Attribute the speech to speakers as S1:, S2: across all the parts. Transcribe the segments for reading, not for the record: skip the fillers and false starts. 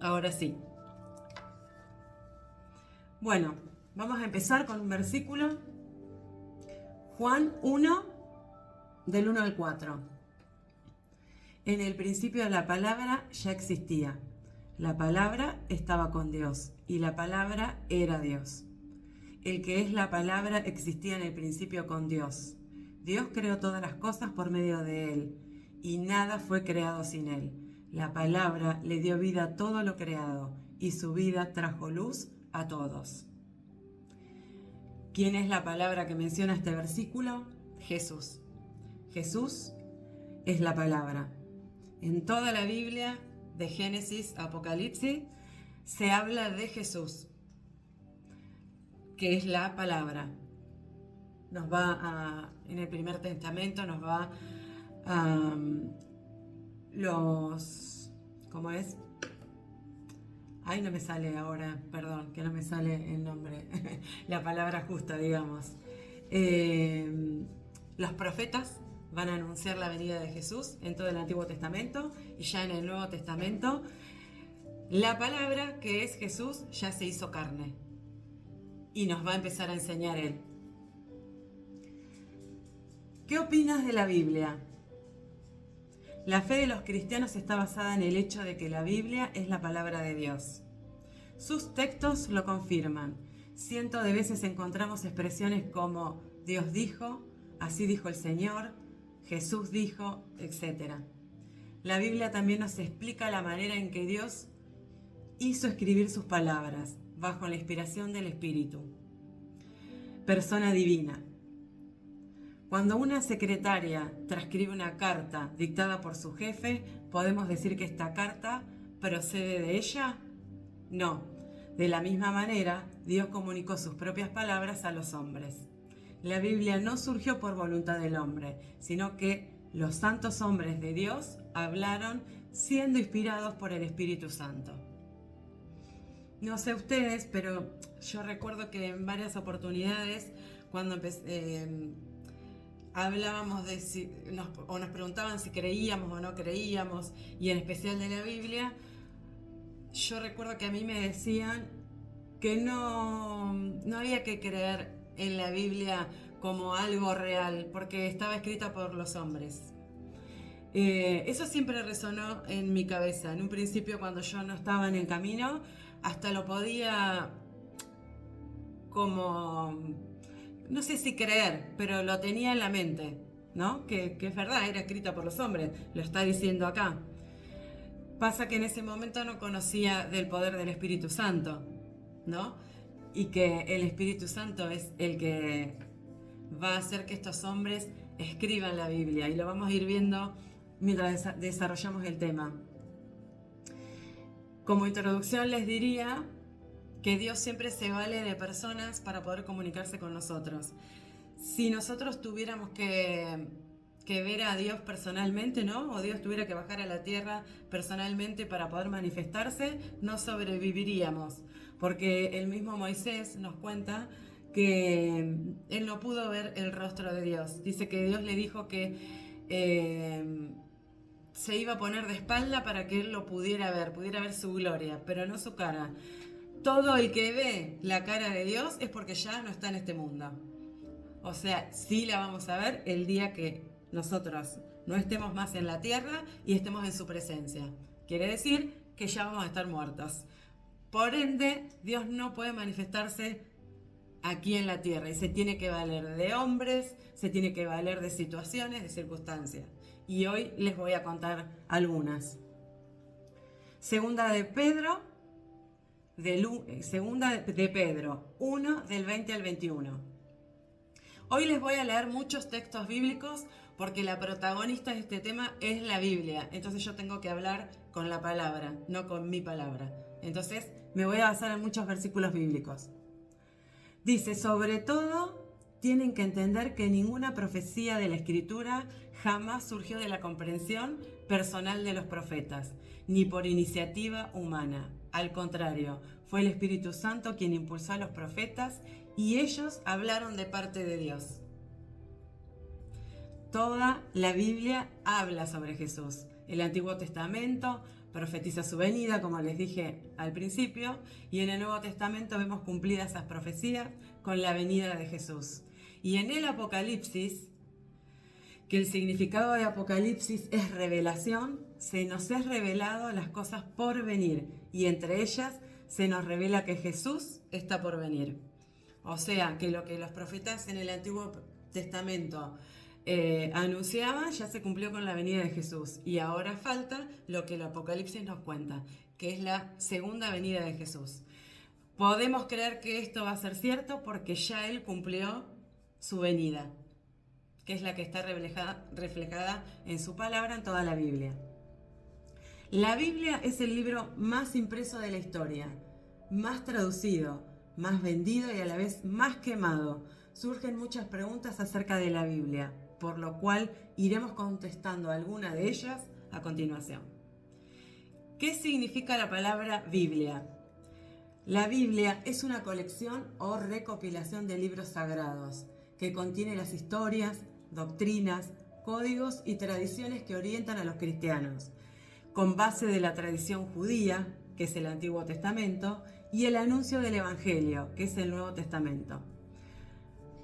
S1: Ahora sí. Bueno, vamos a empezar con un versículo. Juan 1, del 1 al 4. En el principio la palabra ya existía. La palabra estaba con Dios y la palabra era Dios. El que es la palabra existía en el principio con Dios. Dios creó todas las cosas por medio de Él y nada fue creado sin Él. La palabra le dio vida a todo lo creado y su vida trajo luz a todos. ¿Quién es la palabra que menciona este versículo? Jesús. Jesús es la palabra. En toda la Biblia, de Génesis a Apocalipsis, se habla de Jesús, que es la palabra. En el Primer Testamento nos va a ¿cómo es? Ay, no me sale ahora, perdón, que no me sale el nombre, la palabra justa, digamos. Los profetas van a anunciar la venida de Jesús en todo el Antiguo Testamento y ya en el Nuevo Testamento. La palabra, que es Jesús, ya se hizo carne y nos va a empezar a enseñar Él. ¿Qué opinas de la Biblia? La fe de los cristianos está basada en el hecho de que la Biblia es la palabra de Dios. Sus textos lo confirman. Cientos de veces encontramos expresiones como Dios dijo, así dijo el Señor, Jesús dijo, etc. La Biblia también nos explica la manera en que Dios hizo escribir sus palabras, bajo la inspiración del Espíritu. Persona divina. Cuando una secretaria transcribe una carta dictada por su jefe, ¿podemos decir que esta carta procede de ella? No. De la misma manera, Dios comunicó sus propias palabras a los hombres. La Biblia no surgió por voluntad del hombre, sino que los santos hombres de Dios hablaron siendo inspirados por el Espíritu Santo. No sé ustedes, pero yo recuerdo que en varias oportunidades, cuando hablábamos nos preguntaban si creíamos o no creíamos, y en especial de la Biblia, yo recuerdo que a mí me decían que no había que creer en la Biblia como algo real, porque estaba escrita por los hombres. Eso siempre resonó en mi cabeza. En un principio, cuando yo no estaba en el camino, hasta lo podía como, no sé si creer, pero lo tenía en la mente, ¿no? Que es verdad, era escrita por los hombres, lo está diciendo acá. Pasa que en ese momento no conocía del poder del Espíritu Santo, ¿no? Y que el Espíritu Santo es el que va a hacer que estos hombres escriban la Biblia, y lo vamos a ir viendo mientras desarrollamos el tema. Como introducción les diría que Dios siempre se vale de personas para poder comunicarse con nosotros. Si nosotros tuviéramos que ver a Dios personalmente, ¿no? O Dios tuviera que bajar a la tierra personalmente para poder manifestarse, no sobreviviríamos. Porque el mismo Moisés nos cuenta que él no pudo ver el rostro de Dios. Dice que Dios le dijo que se iba a poner de espalda para que él lo pudiera ver su gloria, pero no su cara. Todo el que ve la cara de Dios es porque ya no está en este mundo. O sea, sí la vamos a ver el día que nosotros no estemos más en la tierra y estemos en su presencia. Quiere decir que ya vamos a estar muertos. Por ende, Dios no puede manifestarse aquí en la tierra y se tiene que valer de hombres, se tiene que valer de situaciones, de circunstancias. Y hoy les voy a contar algunas. Segunda de Pedro 1, del 20 al 21. Hoy les voy a leer muchos textos bíblicos porque la protagonista de este tema es la Biblia. Entonces yo tengo que hablar con la palabra, no con mi palabra. Entonces me voy a basar en muchos versículos bíblicos. Dice, sobre todo, tienen que entender que ninguna profecía de la Escritura jamás surgió de la comprensión personal de los profetas, ni por iniciativa humana. Al contrario, fue el Espíritu Santo quien impulsó a los profetas y ellos hablaron de parte de Dios. Toda la Biblia habla sobre Jesús. El Antiguo Testamento, profetiza su venida, como les dije al principio, y en el Nuevo Testamento vemos cumplidas esas profecías con la venida de Jesús. Y en el Apocalipsis, que el significado de Apocalipsis es revelación, se nos es revelado las cosas por venir, y entre ellas se nos revela que Jesús está por venir. O sea, que lo que los profetas en el Antiguo Testamento anunciaban ya se cumplió con la venida de Jesús. Y ahora falta lo que el Apocalipsis nos cuenta, que es la segunda venida de Jesús. Podemos creer que esto va a ser cierto porque ya Él cumplió su venida, que es la que está reflejada en su palabra en toda la Biblia. La Biblia es el libro más impreso de la historia, más traducido, más vendido y a la vez más quemado. Surgen muchas preguntas acerca de la Biblia, por lo cual iremos contestando alguna de ellas a continuación. ¿Qué significa la palabra Biblia? La Biblia es una colección o recopilación de libros sagrados que contiene las historias, doctrinas, códigos y tradiciones que orientan a los cristianos, con base de la tradición judía, que es el Antiguo Testamento, y el anuncio del Evangelio, que es el Nuevo Testamento.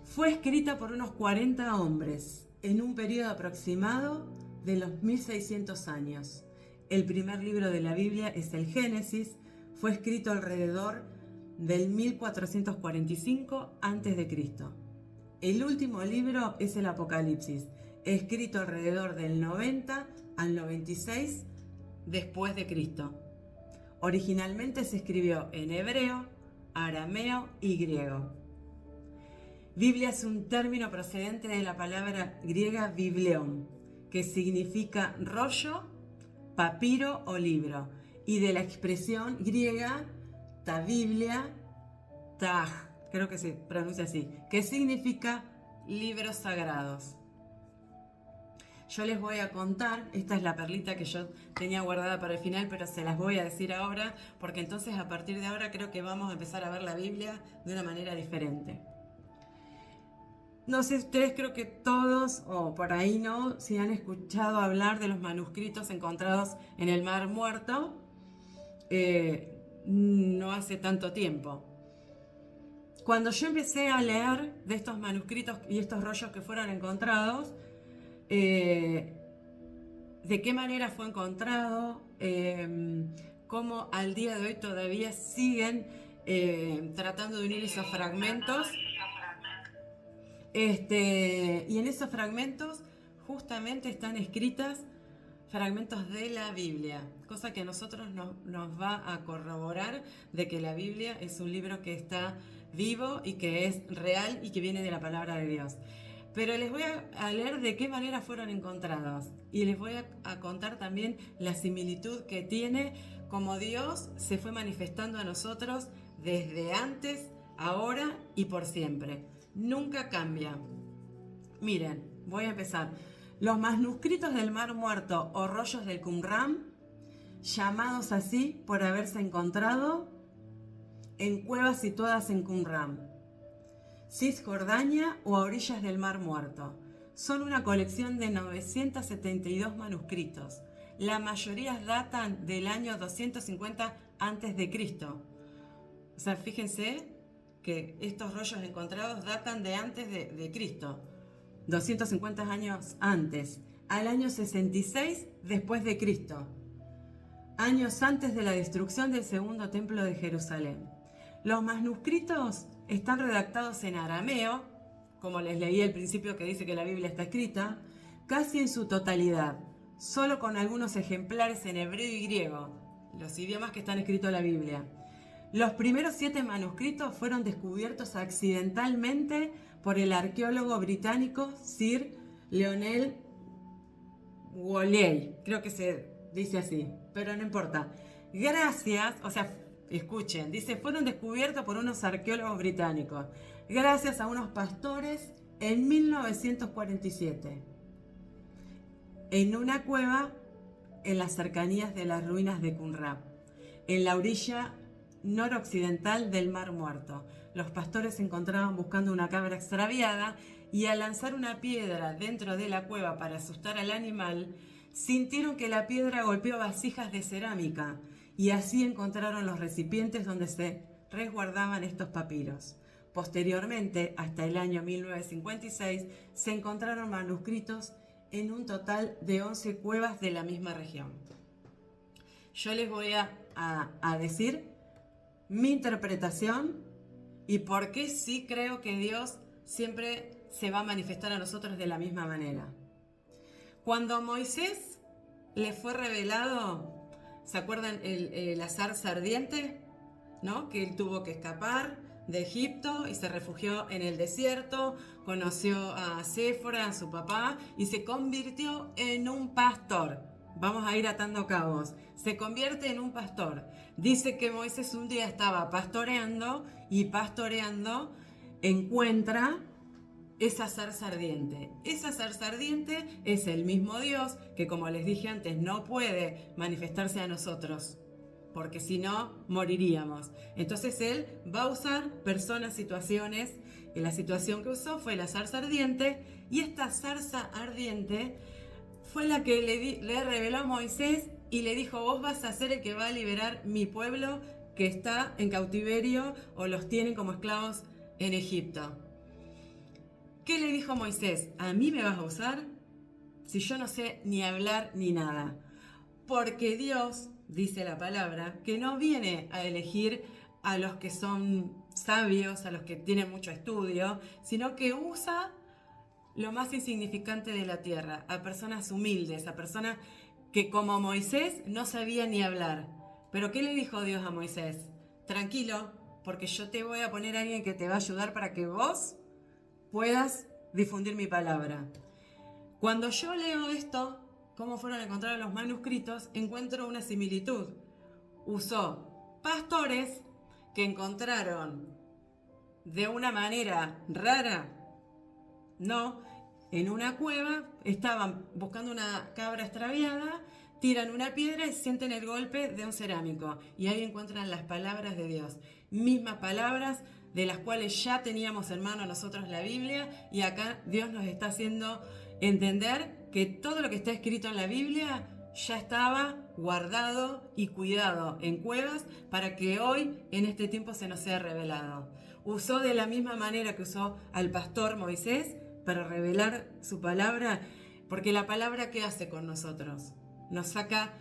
S1: Fue escrita por unos 40 hombres en un periodo aproximado de los 1600 años. El primer libro de la Biblia es el Génesis, fue escrito alrededor del 1445 a.C. El último libro es el Apocalipsis, escrito alrededor del 90 al 96 después de Cristo. Originalmente se escribió en hebreo, arameo y griego. Biblia es un término procedente de la palabra griega biblion, que significa rollo, papiro o libro, y de la expresión griega ta Biblia, taj, creo que se pronuncia así, que significa libros sagrados. Yo les voy a contar, esta es la perlita que yo tenía guardada para el final, pero se las voy a decir ahora, porque entonces a partir de ahora creo que vamos a empezar a ver la Biblia de una manera diferente. No sé, ustedes creo que todos, o por ahí no, si han escuchado hablar de los manuscritos encontrados en el Mar Muerto, no hace tanto tiempo. Cuando yo empecé a leer de estos manuscritos y estos rollos que fueron encontrados, de qué manera fue encontrado, cómo al día de hoy todavía siguen tratando de unir esos fragmentos. Y en esos fragmentos justamente están escritas fragmentos de la Biblia, cosa que a nosotros nos va a corroborar de que la Biblia es un libro que está vivo y que es real y que viene de la palabra de Dios. Pero les voy a leer de qué manera fueron encontrados y les voy a contar también la similitud que tiene como Dios se fue manifestando a nosotros desde antes, ahora y por siempre. Nunca cambia. Miren, voy a empezar. Los manuscritos del Mar Muerto o rollos del Qumran, llamados así por haberse encontrado en cuevas situadas en Qumran, Cisjordania o a orillas del Mar Muerto. Son una colección de 972 manuscritos. La mayoría datan del año 250 a.C. O sea, fíjense que estos rollos encontrados datan de antes de Cristo, 250 años antes, al año 66 después de Cristo, años antes de la destrucción del segundo templo de Jerusalén. Los manuscritos están redactados en arameo, como les leí al principio que dice que la Biblia está escrita, casi en su totalidad, solo con algunos ejemplares en hebreo y griego, los idiomas que están escritos en la Biblia. Los primeros 7 manuscritos fueron descubiertos accidentalmente por el arqueólogo británico Sir Lionel Woolley, creo que se dice así, pero no importa. Gracias, o sea, escuchen, dice, fueron descubiertos por unos arqueólogos británicos, gracias a unos pastores en 1947, en una cueva en las cercanías de las ruinas de Qumran, en la orilla noroccidental del Mar Muerto. Los pastores se encontraban buscando una cabra extraviada y al lanzar una piedra dentro de la cueva para asustar al animal, sintieron que la piedra golpeó vasijas de cerámica y así encontraron los recipientes donde se resguardaban estos papiros. Posteriormente, hasta el año 1956, se encontraron manuscritos en un total de 11 cuevas de la misma región. Yo les voy a decir mi interpretación y por qué sí creo que Dios siempre se va a manifestar a nosotros de la misma manera. Cuando a Moisés le fue revelado, ¿se acuerdan la zarza ardiente? ¿No? Que él tuvo que escapar de Egipto y se refugió en el desierto, conoció a Séfora, a su papá, y se convirtió en un pastor. Vamos a ir atando cabos. Se convierte en un pastor. Dice que Moisés un día estaba pastoreando y pastoreando encuentra esa zarza ardiente. Esa zarza ardiente es el mismo Dios que, como les dije antes, no puede manifestarse a nosotros, porque si no, moriríamos. Entonces Él va a usar personas, situaciones, y la situación que usó fue la zarza ardiente, y esta zarza ardiente fue la que le reveló a Moisés y le dijo: vos vas a ser el que va a liberar mi pueblo que está en cautiverio o los tienen como esclavos en Egipto. ¿Qué le dijo Moisés? ¿A mí me vas a usar? Si yo no sé ni hablar ni nada. Porque Dios, dice la palabra, que no viene a elegir a los que son sabios, a los que tienen mucho estudio, sino que usa lo más insignificante de la tierra, a personas humildes, a personas que como Moisés no sabían ni hablar. Pero ¿qué le dijo Dios a Moisés? Tranquilo, porque yo te voy a poner a alguien que te va a ayudar para que vos puedas difundir mi palabra. Cuando yo leo esto, cómo fueron encontrados los manuscritos, encuentro una similitud. Usó pastores que encontraron de una manera rara, no, en una cueva, estaban buscando una cabra extraviada, tiran una piedra y sienten el golpe de un cerámico. Y ahí encuentran las palabras de Dios. Mismas palabras de las cuales ya teníamos en mano nosotros la Biblia, y acá Dios nos está haciendo entender que todo lo que está escrito en la Biblia ya estaba guardado y cuidado en cuevas para que hoy en este tiempo se nos sea revelado. Usó de la misma manera que usó al pastor Moisés para revelar su palabra, porque la palabra, ¿qué hace con nosotros? Nos saca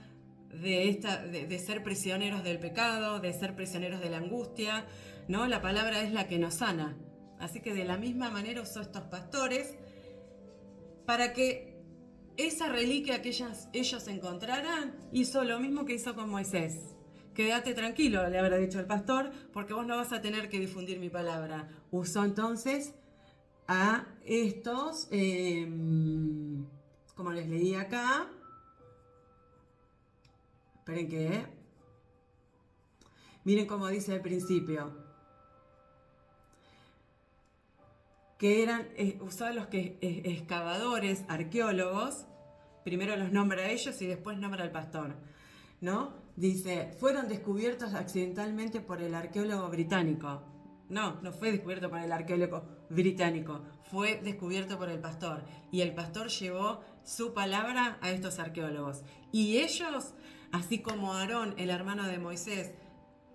S1: de ser prisioneros del pecado, de ser prisioneros de la angustia, ¿no? La palabra es la que nos sana. Así que de la misma manera usó estos pastores para que esa reliquia que ellos encontraran, hizo lo mismo que hizo con Moisés. Quédate tranquilo, le habrá dicho el pastor, porque vos no vas a tener que difundir mi palabra. Usó entonces a estos, como les leí acá, esperen que, miren cómo dice al principio, que eran usados los excavadores, arqueólogos, primero los nombra a ellos y después nombra al pastor, ¿no? Dice, fueron descubiertos accidentalmente por el arqueólogo británico. No fue descubierto por el arqueólogo británico, fue descubierto por el pastor. Y el pastor llevó su palabra a estos arqueólogos. Y ellos, así como Aarón, el hermano de Moisés,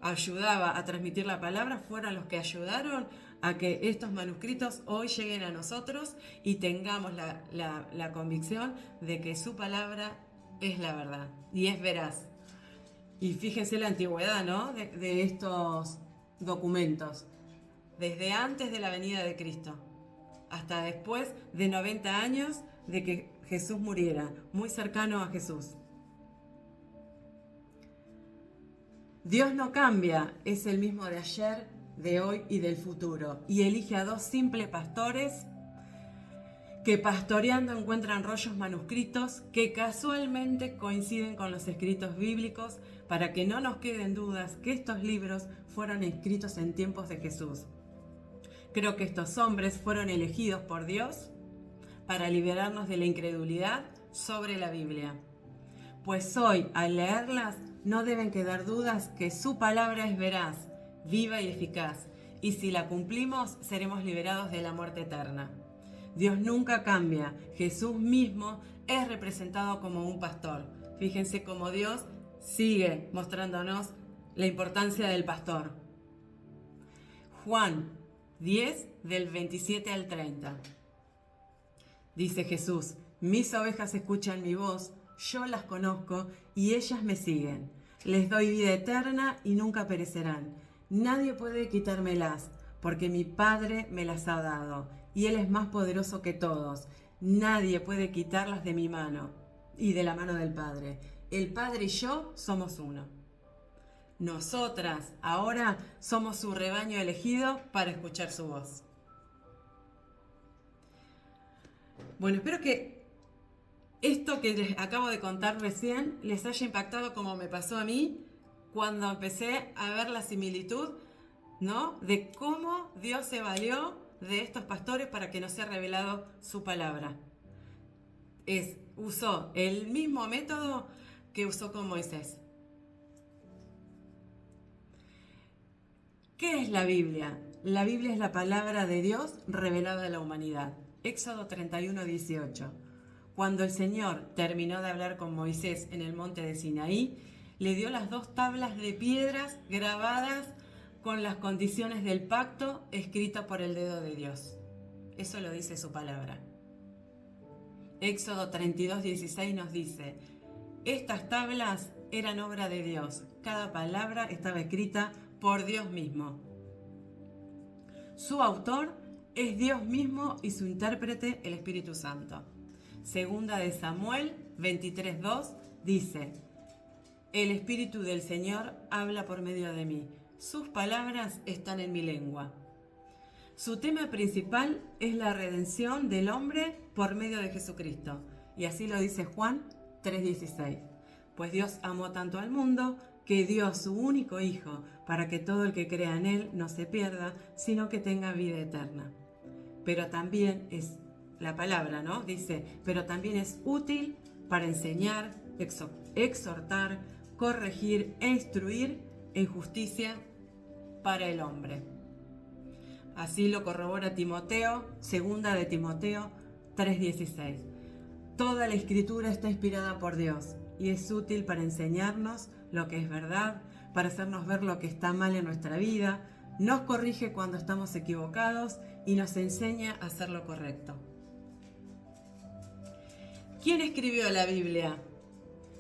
S1: ayudaba a transmitir la palabra, fueron los que ayudaron a que estos manuscritos hoy lleguen a nosotros y tengamos la convicción de que su palabra es la verdad y es veraz. Y fíjense la antigüedad, ¿no? de estos documentos. Desde antes de la venida de Cristo hasta después de 90 años de que Jesús muriera, muy cercano a Jesús. Dios no cambia, es el mismo de ayer, de hoy y del futuro, y elige a dos simples pastores que pastoreando encuentran rollos manuscritos que casualmente coinciden con los escritos bíblicos, para que no nos queden dudas que estos libros fueron escritos en tiempos de Jesús. Creo que estos hombres fueron elegidos por Dios para liberarnos de la incredulidad sobre la Biblia. Pues hoy, al leerlas, no deben quedar dudas que su palabra es veraz, viva y eficaz, y si la cumplimos, seremos liberados de la muerte eterna. Dios nunca cambia. Jesús mismo es representado como un pastor. Fíjense cómo Dios sigue mostrándonos la importancia del pastor. Juan 10, del 27 al 30. Dice Jesús: mis ovejas escuchan mi voz, yo las conozco y ellas me siguen. Les doy vida eterna y nunca perecerán. Nadie puede quitármelas, porque mi Padre me las ha dado, y Él es más poderoso que todos. Nadie puede quitarlas de mi mano y de la mano del Padre. El Padre y yo somos uno. Nosotras ahora somos su rebaño elegido para escuchar su voz. Bueno, espero que esto que les acabo de contar recién les haya impactado como me pasó a mí cuando empecé a ver la similitud, ¿no?, de cómo Dios se valió de estos pastores para que nos sea revelado su palabra. Usó el mismo método que usó con Moisés. ¿Qué es la Biblia? La Biblia es la palabra de Dios revelada a la humanidad. Éxodo 31, 18. Cuando el Señor terminó de hablar con Moisés en el monte de Sinaí, le dio las 2 tablas de piedras grabadas con las condiciones del pacto escritas por el dedo de Dios. Eso lo dice su palabra. Éxodo 32, 16 nos dice: estas tablas eran obra de Dios. Cada palabra estaba escrita por Dios mismo. Su autor es Dios mismo y su intérprete el Espíritu Santo. Segunda de Samuel 23:2 dice: el Espíritu del Señor habla por medio de mí. Sus palabras están en mi lengua. Su tema principal es la redención del hombre por medio de Jesucristo. Y así lo dice Juan 3:16. Pues Dios amó tanto al mundo que dio a su único Hijo para que todo el que crea en Él no se pierda, sino que tenga vida eterna. Pero también es la palabra, ¿no? Dice, pero también es útil para enseñar, exhortar, corregir e instruir en justicia para el hombre. Así lo corrobora Timoteo, segunda de Timoteo 3:16. Toda la escritura está inspirada por Dios y es útil para enseñarnos lo que es verdad, para hacernos ver lo que está mal en nuestra vida, nos corrige cuando estamos equivocados y nos enseña a hacer lo correcto. ¿Quién escribió la Biblia?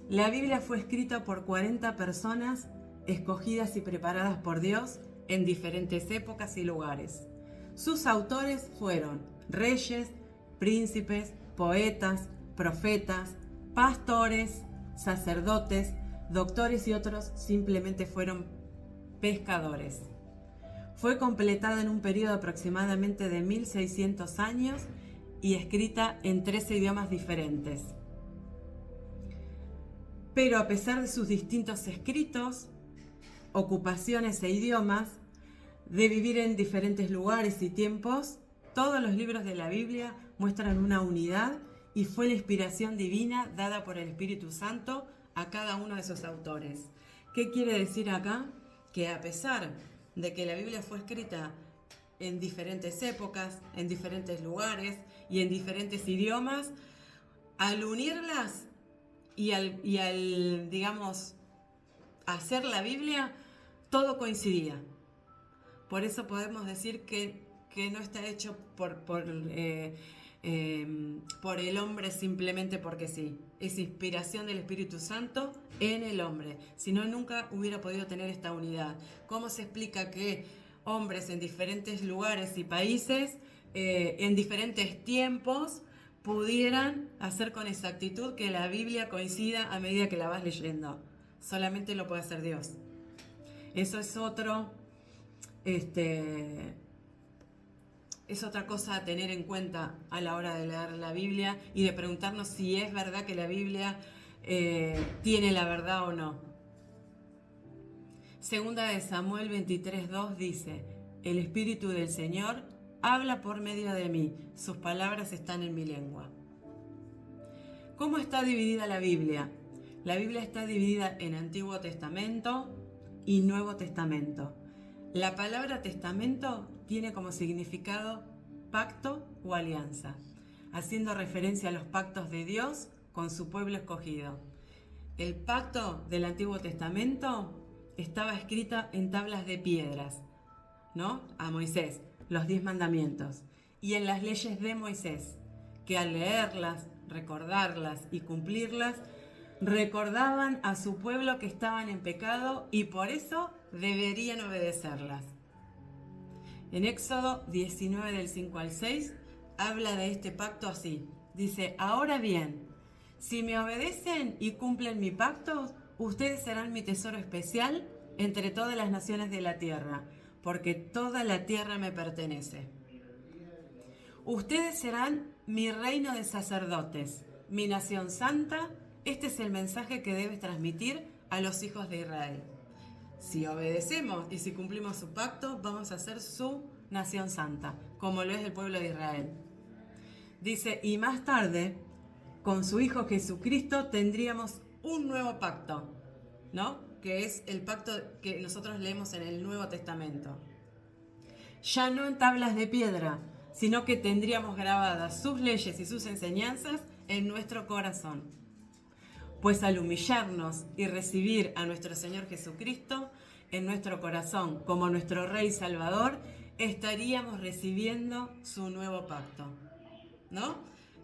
S1: La Biblia fue escrita por 40 personas escogidas y preparadas por Dios en diferentes épocas y lugares. Sus autores fueron reyes, príncipes, poetas, profetas, pastores, sacerdotes, doctores y otros simplemente fueron pescadores. Fue completada en un periodo aproximadamente de 1600 años y escrita en 13 idiomas diferentes. Pero a pesar de sus distintos escritos, ocupaciones e idiomas, de vivir en diferentes lugares y tiempos, todos los libros de la Biblia muestran una unidad y fue la inspiración divina dada por el Espíritu Santo a cada uno de sus autores. ¿Qué quiere decir acá? Que a pesar de que la Biblia fue escrita en diferentes épocas, en diferentes lugares y en diferentes idiomas, al unirlas y al digamos, hacer la Biblia, todo coincidía. Por eso podemos decir que no está hecho por el hombre simplemente porque sí. Es inspiración del Espíritu Santo en el hombre. Si no, nunca hubiera podido tener esta unidad. ¿Cómo se explica que hombres en diferentes lugares y países, en diferentes tiempos, pudieran hacer con exactitud que la Biblia coincida a medida que la vas leyendo? Solamente lo puede hacer Dios. Eso es es otra cosa a tener en cuenta a la hora de leer la Biblia y de preguntarnos si es verdad que la Biblia tiene la verdad o no. Segunda de Samuel 23:2 dice: el Espíritu del Señor habla por medio de mí, sus palabras están en mi lengua. ¿Cómo está dividida la Biblia? La Biblia está dividida en Antiguo Testamento y Nuevo Testamento. La palabra testamento tiene como significado pacto o alianza, haciendo referencia a los pactos de Dios con su pueblo escogido. El pacto del Antiguo Testamento estaba escrito en tablas de piedras, ¿no? A Moisés, los 10 mandamientos, y en las leyes de Moisés, que al leerlas, recordarlas y cumplirlas, recordaban a su pueblo que estaban en pecado y por eso deberían obedecerlas. En Éxodo 19 del 5 al 6 habla de este pacto así. Dice, ahora bien, si me obedecen y cumplen mi pacto, ustedes serán mi tesoro especial entre todas las naciones de la tierra, porque toda la tierra me pertenece. Ustedes serán mi reino de sacerdotes, mi nación santa. Este es el mensaje que debes transmitir a los hijos de Israel. Si obedecemos y si cumplimos su pacto, vamos a ser su nación santa, como lo es el pueblo de Israel. Dice, y más tarde, con su Hijo Jesucristo tendríamos un nuevo pacto, ¿no? Que es el pacto que nosotros leemos en el Nuevo Testamento. Ya no en tablas de piedra, sino que tendríamos grabadas sus leyes y sus enseñanzas en nuestro corazón. Pues al humillarnos y recibir a nuestro Señor Jesucristo en nuestro corazón como nuestro Rey Salvador, estaríamos recibiendo su nuevo pacto, ¿no?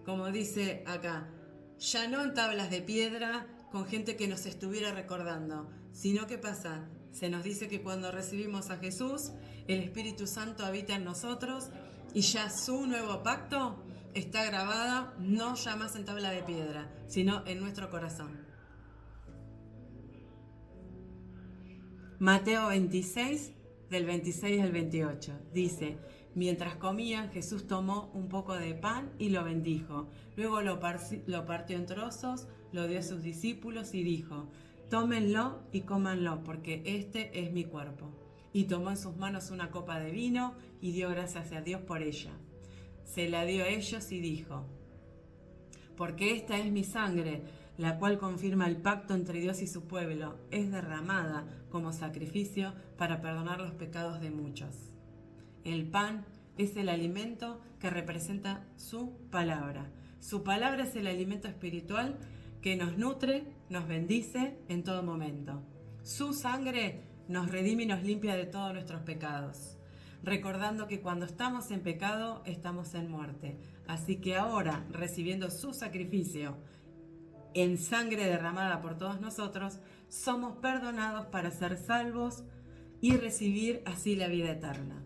S1: Como dice acá, ya no en tablas de piedra con gente que nos estuviera recordando, sino que pasa, se nos dice que cuando recibimos a Jesús, el Espíritu Santo habita en nosotros y ya su nuevo pacto está grabada no ya más en tabla de piedra, sino en nuestro corazón. Mateo 26, del 26 al 28, dice, mientras comían, Jesús tomó un poco de pan y lo bendijo. Luego lo partió en trozos, lo dio a sus discípulos y dijo, tómenlo y cómanlo, porque este es mi cuerpo. Y tomó en sus manos una copa de vino y dio gracias a Dios por ella. Se la dio a ellos y dijo, porque esta es mi sangre, la cual confirma el pacto entre Dios y su pueblo, es derramada como sacrificio para perdonar los pecados de muchos. El pan es el alimento que representa su palabra. Su palabra es el alimento espiritual que nos nutre, nos bendice en todo momento. Su sangre nos redime y nos limpia de todos nuestros pecados, recordando que cuando estamos en pecado estamos en muerte. Así que ahora, recibiendo su sacrificio en sangre derramada por todos nosotros, somos perdonados para ser salvos y recibir así la vida eterna.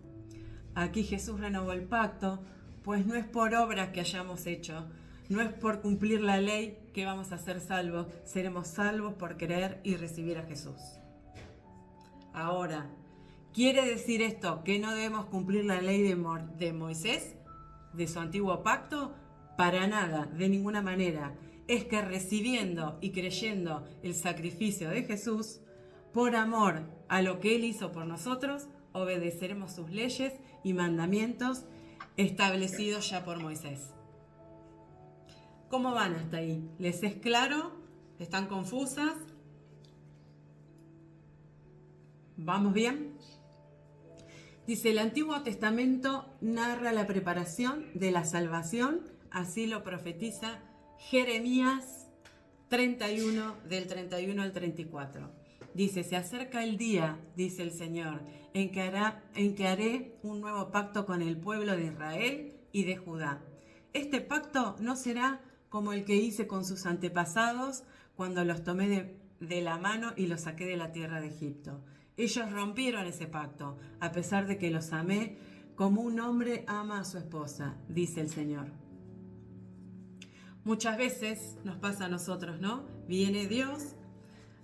S1: Aquí Jesús renovó el pacto, pues no es por obras que hayamos hecho, no es por cumplir la ley que vamos a ser salvos, seremos salvos por creer y recibir a Jesús. Ahora, ¿quiere decir esto que no debemos cumplir la ley de Moisés, de su antiguo pacto? Para nada, de ninguna manera. Es que recibiendo y creyendo el sacrificio de Jesús, por amor a lo que Él hizo por nosotros, obedeceremos sus leyes y mandamientos establecidos ya por Moisés. ¿Cómo van hasta ahí? ¿Les es claro? ¿Están confusas? ¿Vamos bien? Dice, el Antiguo Testamento narra la preparación de la salvación, así lo profetiza Jeremías 31, del 31 al 34. Dice, se acerca el día, dice el Señor, en que haré un nuevo pacto con el pueblo de Israel y de Judá. Este pacto no será como el que hice con sus antepasados cuando los tomé de la mano y los saqué de la tierra de Egipto. Ellos rompieron ese pacto, a pesar de que los amé como un hombre ama a su esposa, dice el Señor. Muchas veces nos pasa a nosotros, ¿no? Viene Dios,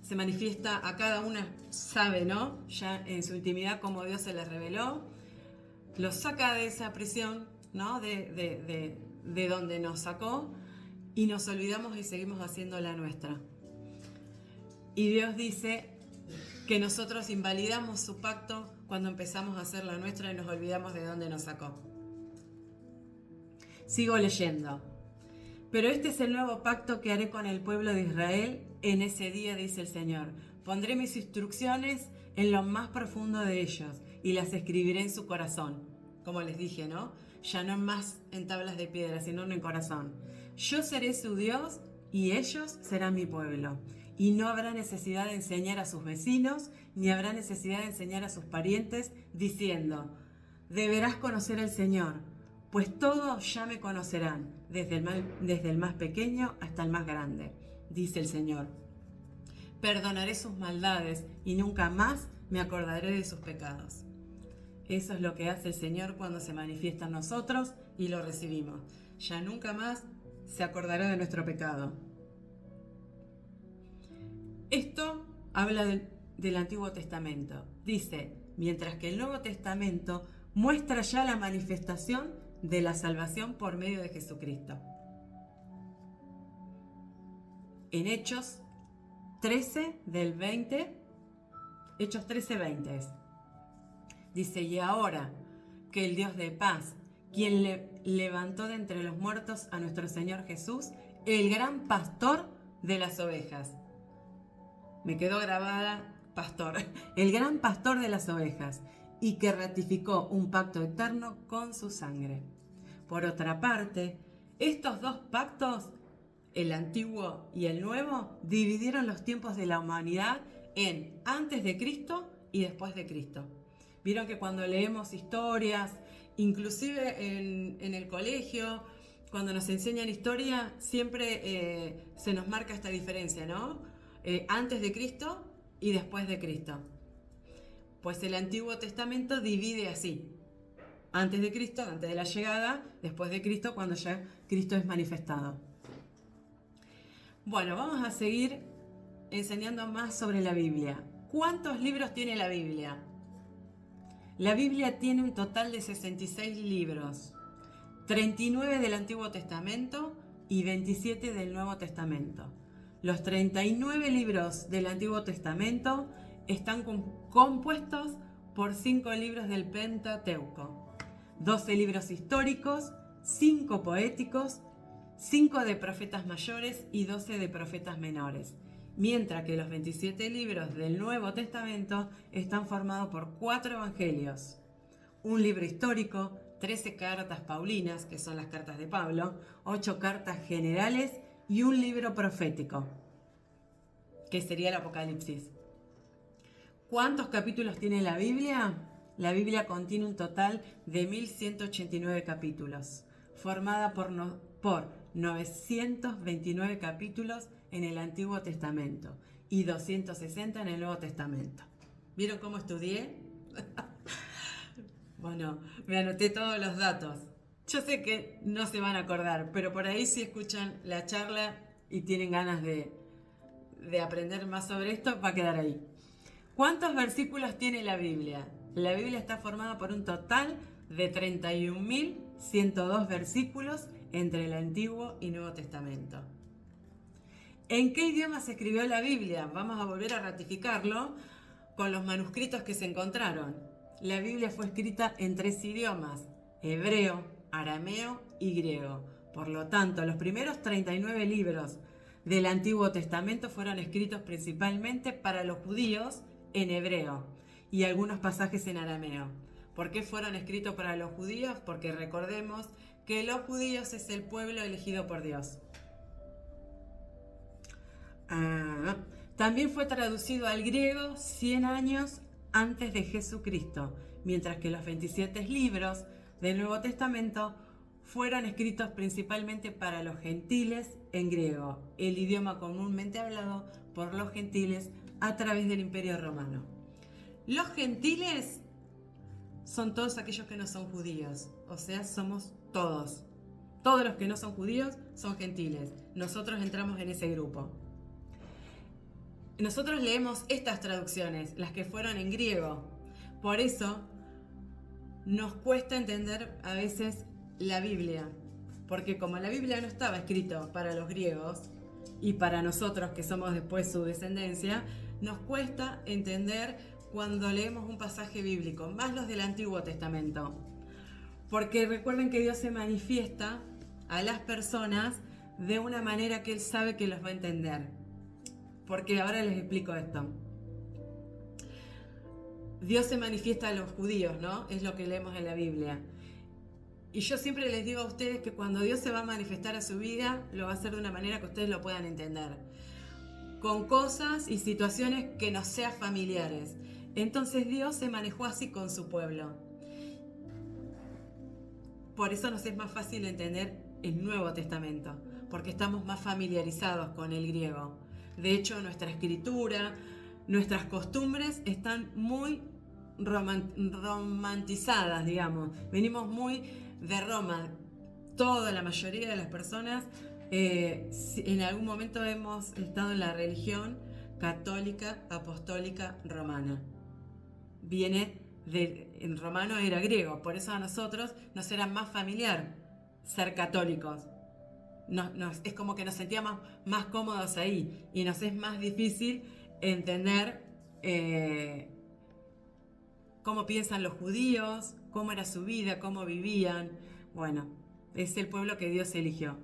S1: se manifiesta a cada una, sabe, ¿no? Ya en su intimidad cómo Dios se les reveló, los saca de esa prisión, ¿no? De donde nos sacó y nos olvidamos y seguimos haciendo la nuestra. Y Dios dice que nosotros invalidamos su pacto cuando empezamos a hacer la nuestra y nos olvidamos de dónde nos sacó. Sigo leyendo. Pero este es el nuevo pacto que haré con el pueblo de Israel en ese día, dice el Señor. Pondré mis instrucciones en lo más profundo de ellos y las escribiré en su corazón. Como les dije, ¿no? ya no más en tablas de piedra, sino en el corazón. Yo seré su Dios y ellos serán mi pueblo. Y no habrá necesidad de enseñar a sus vecinos, ni habrá necesidad de enseñar a sus parientes, diciendo, deberás conocer al Señor, pues todos ya me conocerán, desde el más pequeño hasta el más grande, dice el Señor. Perdonaré sus maldades y nunca más me acordaré de sus pecados. Eso es lo que hace el Señor cuando se manifiesta en nosotros y lo recibimos. Ya nunca más se acordará de nuestro pecado. Esto habla del Antiguo Testamento. Dice, mientras que el Nuevo Testamento muestra ya la manifestación de la salvación por medio de Jesucristo. En Hechos 13 del 20, Hechos 13:20 es. Dice, y ahora que el Dios de paz, quien levantó de entre los muertos a nuestro Señor Jesús, el gran pastor de las ovejas. Me quedó grabada, pastor, el gran pastor de las ovejas, y que ratificó un pacto eterno con su sangre. Por otra parte, estos dos pactos, el antiguo y el nuevo, dividieron los tiempos de la humanidad en antes de Cristo y después de Cristo. Vieron que cuando leemos historias, inclusive en el colegio, cuando nos enseñan historia, siempre se nos marca esta diferencia, ¿no? Antes de Cristo y después de Cristo. Pues el Antiguo Testamento divide así. Antes de Cristo, antes de la llegada, después de Cristo, cuando ya Cristo es manifestado. Bueno, vamos a seguir enseñando más sobre la Biblia. ¿Cuántos libros tiene la Biblia? La Biblia tiene un total de 66 libros, 39 del Antiguo Testamento y 27 del Nuevo Testamento. Los 39 libros del Antiguo Testamento están compuestos por 5 libros del Pentateuco, 12 libros históricos, 5 poéticos, 5 de profetas mayores y 12 de profetas menores, mientras que los 27 libros del Nuevo Testamento están formados por 4 evangelios, un libro histórico, 13 cartas paulinas, que son las cartas de Pablo, 8 cartas generales y un libro profético, que sería el Apocalipsis. ¿Cuántos capítulos tiene la Biblia? La Biblia contiene un total de 1189 capítulos, formada por 929 capítulos en el Antiguo Testamento y 260 en el Nuevo Testamento. ¿Vieron cómo estudié? Bueno, me anoté todos los datos. Yo sé que no se van a acordar, pero por ahí si escuchan la charla y tienen ganas de aprender más sobre esto, va a quedar ahí. ¿Cuántos versículos tiene la Biblia? La Biblia está formada por un total de 31.102 versículos entre el Antiguo y Nuevo Testamento. ¿En qué idioma se escribió la Biblia? Vamos a volver a ratificarlo con los manuscritos que se encontraron. La Biblia fue escrita en 3 idiomas, hebreo, arameo y griego. Por lo tanto, los primeros 39 libros del Antiguo Testamento fueron escritos principalmente para los judíos en hebreo y algunos pasajes en arameo. ¿Por qué fueron escritos para los judíos? Porque recordemos que los judíos es el pueblo elegido por Dios. También fue traducido al griego 100 años antes de Jesucristo, mientras que los 27 libros del Nuevo Testamento fueron escritos principalmente para los gentiles en griego, el idioma comúnmente hablado por los gentiles a través del Imperio Romano. Los gentiles son todos aquellos que no son judíos, o sea, somos todos. Todos los que no son judíos son gentiles. Nosotros entramos en ese grupo. Nosotros leemos estas traducciones, las que fueron en griego. Por eso nos cuesta entender a veces la Biblia, porque como la Biblia no estaba escrita para los griegos y para nosotros que somos después su descendencia, nos cuesta entender cuando leemos un pasaje bíblico, más los del Antiguo Testamento. Porque recuerden que Dios se manifiesta a las personas de una manera que Él sabe que los va a entender. Porque ahora les explico esto. Dios se manifiesta a los judíos, ¿no? Es lo que leemos en la Biblia. Y yo siempre les digo a ustedes que cuando Dios se va a manifestar a su vida, lo va a hacer de una manera que ustedes lo puedan entender, con cosas y situaciones que nos sean familiares. Entonces Dios se manejó así con su pueblo. Por eso nos es más fácil entender el Nuevo Testamento, porque estamos más familiarizados con el griego. De hecho, nuestra escritura, nuestras costumbres están muy romantizadas, digamos. Venimos muy de Roma. La mayoría de las personas en algún momento hemos estado en la religión católica, apostólica, romana. En romano era griego, por eso a nosotros nos era más familiar ser católicos. Es como que nos sentíamos más cómodos ahí y nos es más difícil entender cómo piensan los judíos, cómo era su vida, cómo vivían. Bueno, es el pueblo que Dios eligió.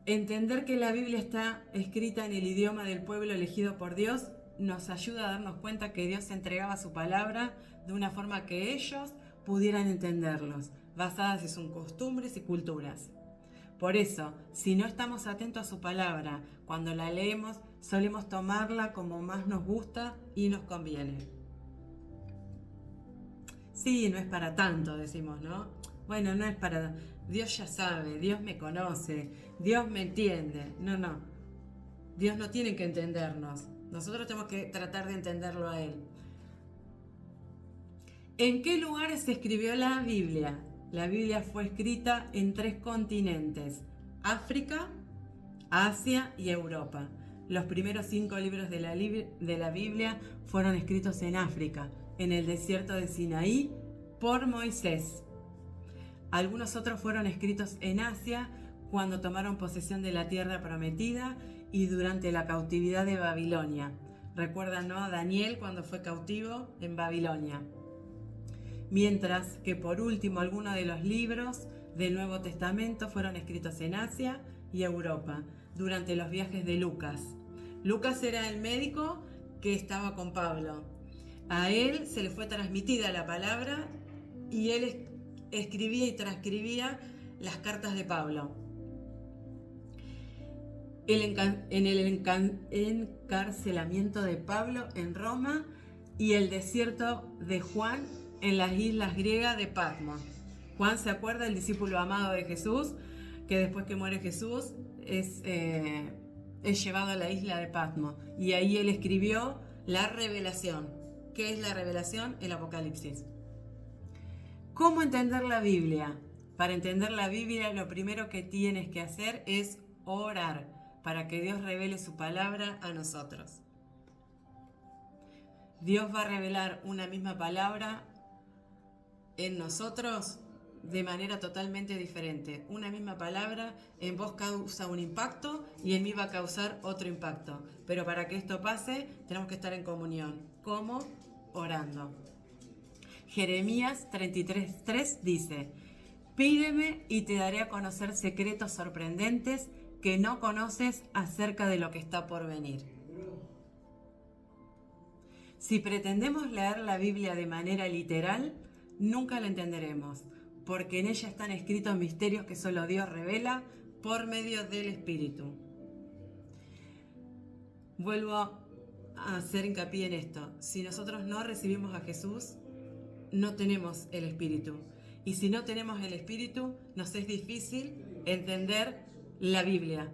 S1: Entender que la Biblia está escrita en el idioma del pueblo elegido por Dios nos ayuda a darnos cuenta que Dios entregaba su palabra de una forma que ellos pudieran entenderlos, basadas en sus costumbres y culturas. Por eso, si no estamos atentos a su palabra, cuando la leemos, solemos tomarla como más nos gusta y nos conviene. Sí, no es para tanto, decimos, ¿no? Bueno, no es para... Dios ya sabe, Dios me conoce, Dios me entiende. No. Dios no tiene que entendernos. Nosotros tenemos que tratar de entenderlo a Él. ¿En qué lugares se escribió la Biblia? La Biblia fue escrita en 3 continentes: África, Asia y Europa. Los primeros 5 libros de la Biblia fueron escritos en África, en el desierto de Sinaí, por Moisés. Algunos otros fueron escritos en Asia, cuando tomaron posesión de la tierra prometida y durante la cautividad de Babilonia. Recuerdan, ¿no? Daniel cuando fue cautivo en Babilonia. Mientras que por último algunos de los libros del Nuevo Testamento fueron escritos en Asia y Europa durante los viajes de Lucas. Lucas era el médico que estaba con Pablo. A él se le fue transmitida la palabra y él escribía y transcribía las cartas de Pablo. En el encarcelamiento de Pablo en Roma y el desierto de Juan en las islas griegas de Patmos. Juan, ¿se acuerda? El discípulo amado de Jesús, que después que muere Jesús es llevado a la isla de Patmos. Y ahí él escribió la revelación. ¿Qué es la revelación? El Apocalipsis. ¿Cómo entender la Biblia? Para entender la Biblia, lo primero que tienes que hacer es orar para que Dios revele su palabra a nosotros. Dios va a revelar una misma palabra en nosotros de manera totalmente diferente. Una misma palabra en vos causa un impacto y en mí va a causar otro impacto. Pero para que esto pase, tenemos que estar en comunión. ¿Cómo? Orando. Jeremías 33:3 dice: pídeme y te daré a conocer secretos sorprendentes que no conoces acerca de lo que está por venir. Si pretendemos leer la Biblia de manera literal, nunca la entenderemos, porque en ella están escritos misterios que solo Dios revela por medio del Espíritu. Vuelvo a hacer hincapié en esto. Si nosotros no recibimos a Jesús, no tenemos el Espíritu. Y si no tenemos el Espíritu, nos es difícil entender la Biblia,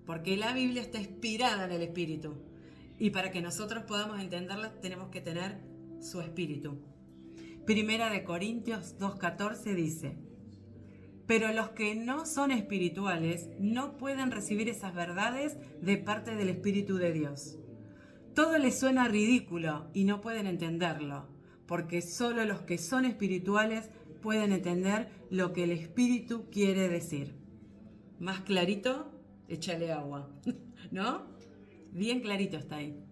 S1: porque la Biblia está inspirada en el Espíritu. Y para que nosotros podamos entenderla, tenemos que tener su Espíritu. Primera de Corintios 2:14 dice: pero los que no son espirituales no pueden recibir esas verdades de parte del Espíritu de Dios. Todo les suena ridículo y no pueden entenderlo, porque solo los que son espirituales pueden entender lo que el Espíritu quiere decir. Más clarito, échale agua, ¿no? Bien clarito está ahí.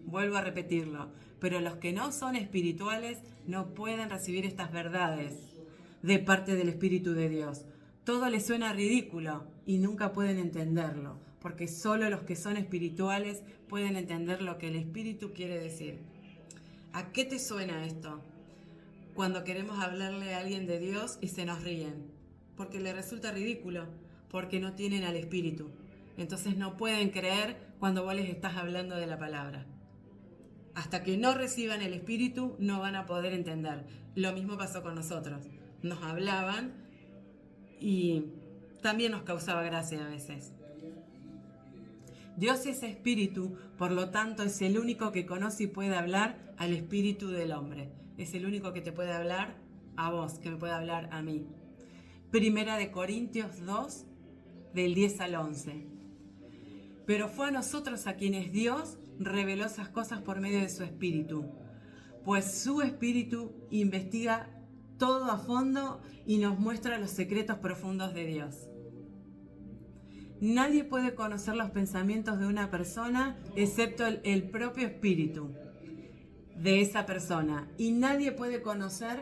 S1: Vuelvo a repetirlo. Pero los que no son espirituales no pueden recibir estas verdades de parte del Espíritu de Dios. Todo les suena ridículo y nunca pueden entenderlo, porque solo los que son espirituales pueden entender lo que el Espíritu quiere decir. ¿A qué te suena esto? cuando queremos hablarle a alguien de Dios y se nos ríen, porque le resulta ridículo, porque no tienen al Espíritu. Entonces no pueden creer cuando vos les estás hablando de la palabra. Hasta que no reciban el Espíritu no van a poder entender. Lo mismo pasó con nosotros. Nos hablaban y también nos causaba gracia a veces. Dios es espíritu, por lo tanto es el único que conoce y puede hablar al espíritu del hombre. Es el único que te puede hablar a vos, que me puede hablar a mí. Primera de Corintios 2, del 10 al 11. Pero fue a nosotros a quienes Dios reveló esas cosas por medio de su espíritu, pues su espíritu investiga todo a fondo y nos muestra los secretos profundos de Dios. Nadie puede conocer los pensamientos de una persona excepto el propio espíritu de esa persona. Y nadie puede conocer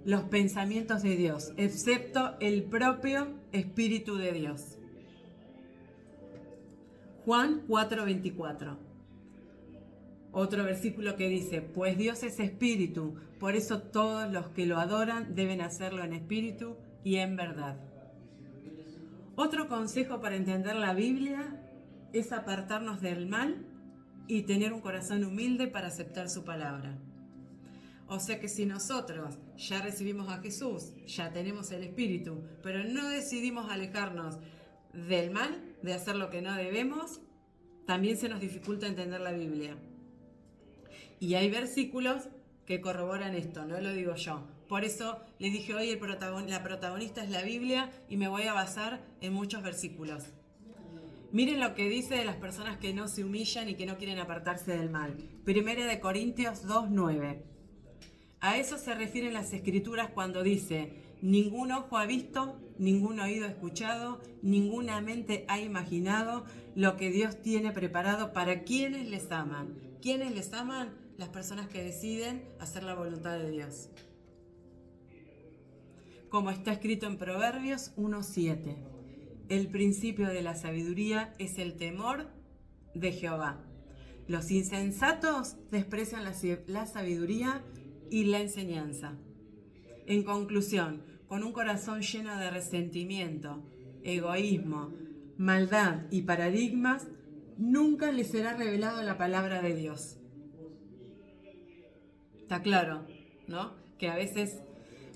S1: los pensamientos de Dios excepto el propio espíritu de Dios. Juan 4:24. Otro versículo que dice, pues Dios es espíritu, por eso todos los que lo adoran deben hacerlo en espíritu y en verdad. Otro consejo para entender la Biblia es apartarnos del mal y tener un corazón humilde para aceptar su palabra. O sea que si nosotros ya recibimos a Jesús, ya tenemos el Espíritu, pero no decidimos alejarnos del mal, de hacer lo que no debemos, también se nos dificulta entender la Biblia. Y hay versículos que corroboran esto, no lo digo yo. Por eso les dije hoy la protagonista es la Biblia y me voy a basar en muchos versículos. Miren lo que dice de las personas que no se humillan y que no quieren apartarse del mal. Primera de Corintios 2:9. A eso se refieren las Escrituras cuando dice, ningún ojo ha visto, ningún oído ha escuchado, ninguna mente ha imaginado lo que Dios tiene preparado para quienes les aman. ¿Quiénes les aman? Las personas que deciden hacer la voluntad de Dios. Como está escrito en Proverbios 1:7, el principio de la sabiduría es el temor de Jehová. Los insensatos desprecian la sabiduría y la enseñanza. En conclusión, con un corazón lleno de resentimiento, egoísmo, maldad y paradigmas, nunca les será revelado la palabra de Dios. Está claro, ¿no? Que a veces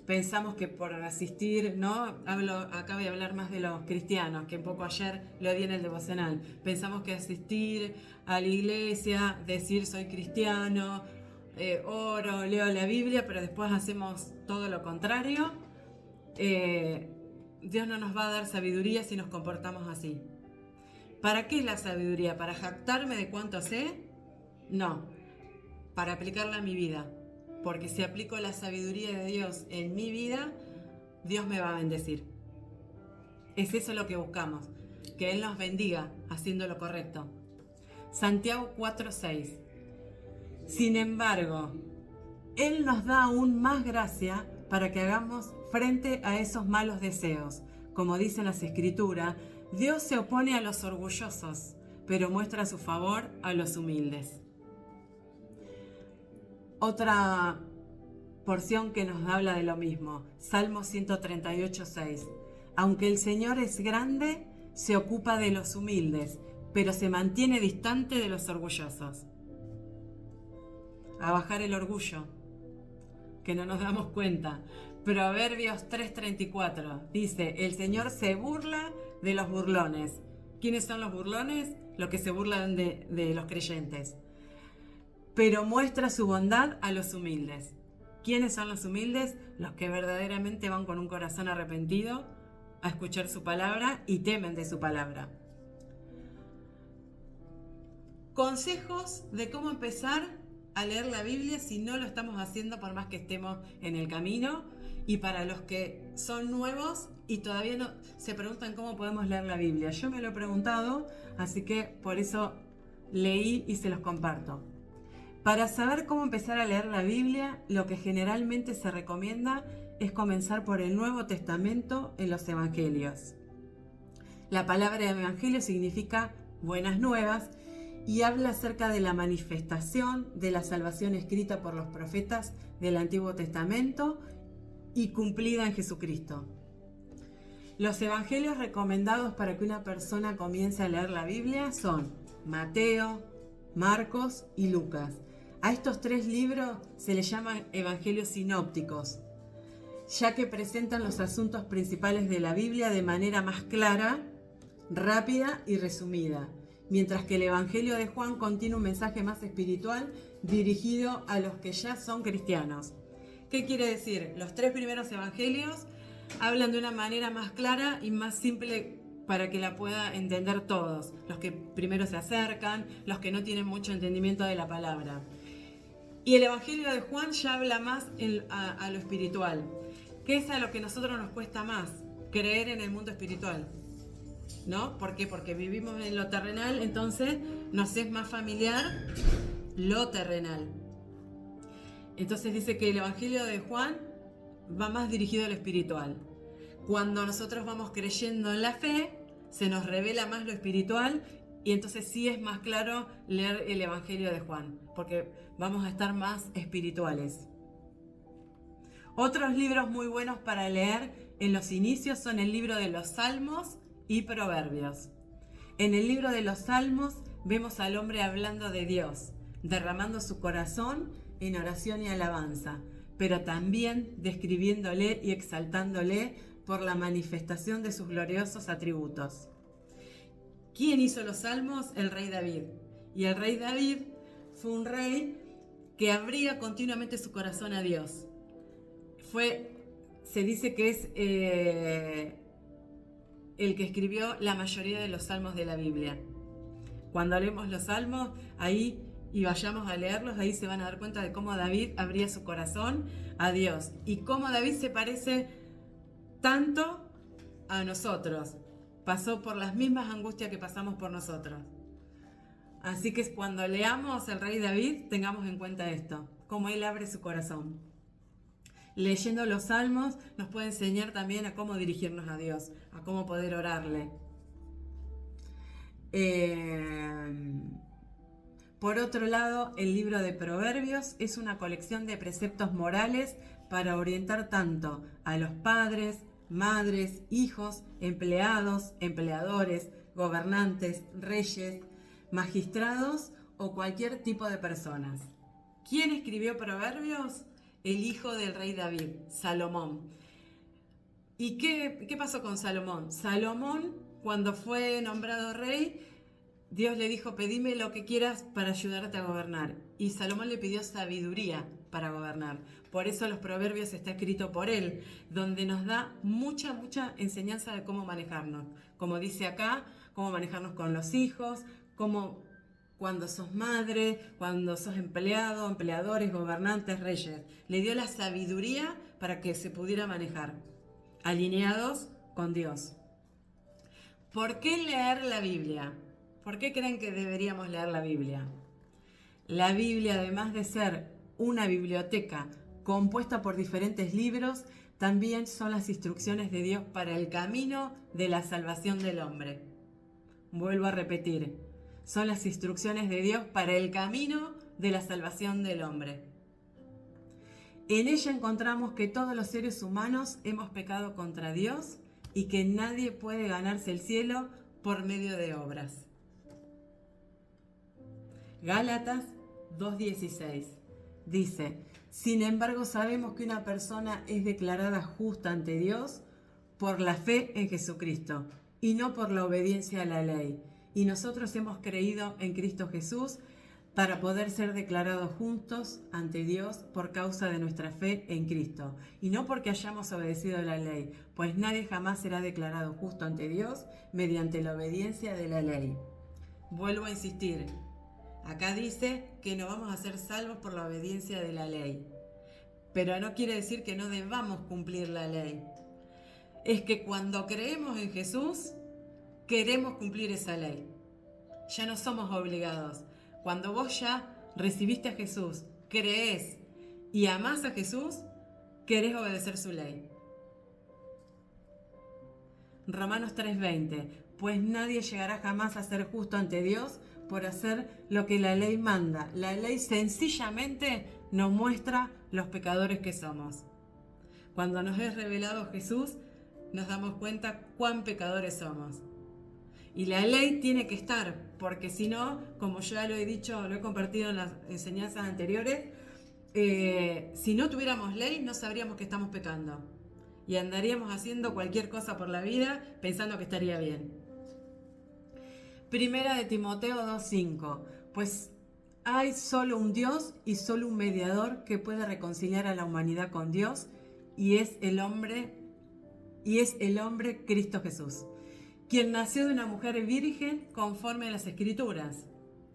S1: pensamos que por asistir, ¿no? Acá voy a hablar más de los cristianos, que un poco ayer lo di en el devocional. Pensamos que asistir a la iglesia, decir soy cristiano, oro, leo la Biblia, pero después hacemos todo lo contrario. Dios no nos va a dar sabiduría si nos comportamos así. ¿Para qué es la sabiduría? ¿Para jactarme de cuánto sé? No, para aplicarla a mi vida. Porque si aplico la sabiduría de Dios en mi vida, Dios me va a bendecir. Es eso lo que buscamos, que Él nos bendiga haciendo lo correcto. Santiago 4:6. Sin embargo, Él nos da aún más gracia para que hagamos frente a esos malos deseos. Como dicen las Escrituras, Dios se opone a los orgullosos, pero muestra su favor a los humildes. Otra porción que nos habla de lo mismo, Salmo 138:6. Aunque el Señor es grande, se ocupa de los humildes, pero se mantiene distante de los orgullosos. A bajar el orgullo, que no nos damos cuenta. Proverbios 3:34 dice, el Señor se burla de los burlones. ¿Quiénes son los burlones? Los que se burlan de los creyentes. Pero muestra su bondad a los humildes. ¿Quiénes son los humildes? Los que verdaderamente van con un corazón arrepentido a escuchar su palabra y temen de su palabra. Consejos de cómo empezar a leer la Biblia si no lo estamos haciendo por más que estemos en el camino, y para los que son nuevos y todavía no se preguntan cómo podemos leer la Biblia. Yo me lo he preguntado, así que por eso leí y se los comparto. Para saber cómo empezar a leer la Biblia, lo que generalmente se recomienda es comenzar por el Nuevo Testamento en los Evangelios. La palabra evangelio significa buenas nuevas y habla acerca de la manifestación de la salvación escrita por los profetas del Antiguo Testamento y cumplida en Jesucristo. Los evangelios recomendados para que una persona comience a leer la Biblia son Mateo, Marcos y Lucas. A estos 3 libros se les llama evangelios sinópticos, ya que presentan los asuntos principales de la Biblia de manera más clara, rápida y resumida, mientras que el Evangelio de Juan contiene un mensaje más espiritual dirigido a los que ya son cristianos. ¿Qué quiere decir? Los 3 primeros evangelios hablan de una manera más clara y más simple para que la pueda entender todos, los que primero se acercan, los que no tienen mucho entendimiento de la palabra. Y el Evangelio de Juan ya habla más a lo espiritual, que es a lo que a nosotros nos cuesta más, creer en el mundo espiritual, ¿no? ¿Por qué? Porque vivimos en lo terrenal, entonces nos es más familiar lo terrenal. Entonces dice que el Evangelio de Juan va más dirigido a lo espiritual. Cuando nosotros vamos creyendo en la fe, se nos revela más lo espiritual y entonces sí es más claro leer el Evangelio de Juan, porque vamos a estar más espirituales. Otros libros muy buenos para leer en los inicios son el libro de los Salmos y Proverbios. En el libro de los Salmos vemos al hombre hablando de Dios, derramando su corazón en oración y alabanza, pero también describiéndole y exaltándole por la manifestación de sus gloriosos atributos. ¿Quién hizo los salmos? El rey David. Y el rey David fue un rey que abría continuamente su corazón a Dios. Se dice que es el que escribió la mayoría de los salmos de la Biblia. Cuando leemos los salmos, ahí y vayamos a leerlos, ahí se van a dar cuenta de cómo David abría su corazón a Dios y cómo David se parece tanto a nosotros. Pasó por las mismas angustias que pasamos por nosotros. Así que cuando leamos el rey David, tengamos en cuenta esto, cómo él abre su corazón. Leyendo los salmos nos puede enseñar también a cómo dirigirnos a Dios, a cómo poder orarle. Por otro lado, el libro de Proverbios es una colección de preceptos morales para orientar tanto a los padres, madres, hijos, empleados, empleadores, gobernantes, reyes, magistrados o cualquier tipo de personas. ¿Quién escribió Proverbios? El hijo del rey David, Salomón. ¿Y qué pasó con Salomón? Salomón, cuando fue nombrado rey, Dios le dijo, pedime lo que quieras para ayudarte a gobernar. Y Salomón le pidió sabiduría para gobernar. Por eso los proverbios está escrito por él, donde nos da mucha enseñanza de cómo manejarnos. Como dice acá, cómo manejarnos con los hijos, cómo cuando sos madre, cuando sos empleado, empleadores, gobernantes, reyes. Le dio la sabiduría para que se pudiera manejar, alineados con Dios. ¿Por qué leer la Biblia? ¿Por qué creen que deberíamos leer la Biblia? La Biblia, además de ser una biblioteca compuesta por diferentes libros, también son las instrucciones de Dios para el camino de la salvación del hombre. Vuelvo a repetir, son las instrucciones de Dios para el camino de la salvación del hombre. En ella encontramos que todos los seres humanos hemos pecado contra Dios y que nadie puede ganarse el cielo por medio de obras. Gálatas 2:16 dice, sin embargo sabemos que una persona es declarada justa ante Dios por la fe en Jesucristo y no por la obediencia a la ley. Y nosotros hemos creído en Cristo Jesús para poder ser declarados justos ante Dios por causa de nuestra fe en Cristo. Y no porque hayamos obedecido la ley, pues nadie jamás será declarado justo ante Dios mediante la obediencia de la ley. Vuelvo a insistir. Acá dice que no vamos a ser salvos por la obediencia de la ley. Pero no quiere decir que no debamos cumplir la ley. Es que cuando creemos en Jesús, queremos cumplir esa ley. Ya no somos obligados. Cuando vos ya recibiste a Jesús, creés y amás a Jesús, querés obedecer su ley. Romanos 3:20. Pues nadie llegará jamás a ser justo ante Dios por hacer lo que la ley manda. La ley sencillamente nos muestra los pecadores que somos. Cuando nos es revelado Jesús, nos damos cuenta cuán pecadores somos. Y la ley tiene que estar, porque si no, como ya lo he dicho, lo he compartido en las enseñanzas anteriores, si no tuviéramos ley, no sabríamos que estamos pecando. Y andaríamos haciendo cualquier cosa por la vida pensando que estaría bien. Primera de Timoteo 2:5. Pues hay solo un Dios y solo un mediador que puede reconciliar a la humanidad con Dios, y es el hombre Cristo Jesús, quien nació de una mujer virgen conforme a las Escrituras.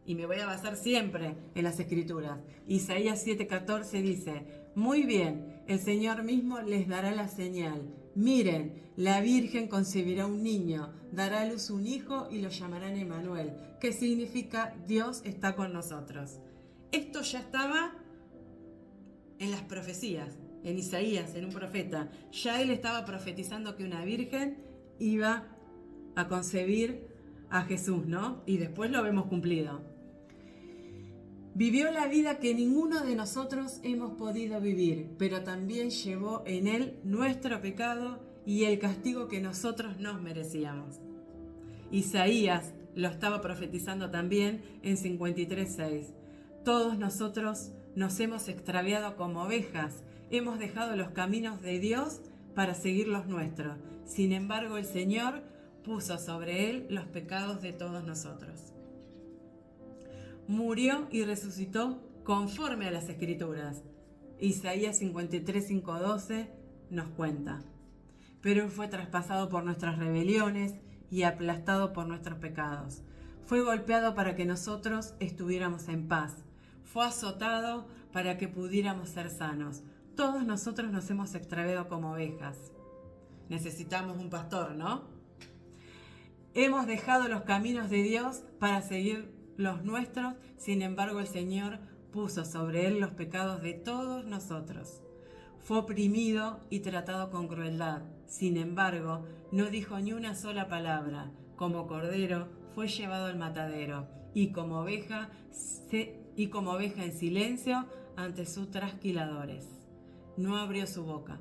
S1: Y me voy a basar siempre en las Escrituras. Isaías 7:14 dice: muy bien, el Señor mismo les dará la señal. Miren, la Virgen concebirá un niño, dará a luz un hijo y lo llamarán Emmanuel, que significa Dios está con nosotros. Esto ya estaba en las profecías, en Isaías, en un profeta. Ya él estaba profetizando que una virgen iba a concebir a Jesús, ¿no? Y después lo vemos cumplido. Vivió la vida que ninguno de nosotros hemos podido vivir, pero también llevó en él nuestro pecado y el castigo que nosotros nos merecíamos. Isaías lo estaba profetizando también en 53:6. Todos nosotros nos hemos extraviado como ovejas, hemos dejado los caminos de Dios para seguir los nuestros. Sin embargo, el Señor puso sobre él los pecados de todos nosotros. Murió y resucitó conforme a las Escrituras. Isaías 53:5-12 nos cuenta. Pero él fue traspasado por nuestras rebeliones y aplastado por nuestros pecados. Fue golpeado para que nosotros estuviéramos en paz. Fue azotado para que pudiéramos ser sanos. Todos nosotros nos hemos extraviado como ovejas. Necesitamos un pastor, ¿no? Hemos dejado los caminos de Dios para seguir los nuestros, sin embargo el Señor puso sobre él los pecados de todos nosotros. Fue oprimido y tratado con crueldad, sin embargo no dijo ni una sola palabra. Como cordero fue llevado al matadero y como oveja en silencio ante sus trasquiladores. No abrió su boca.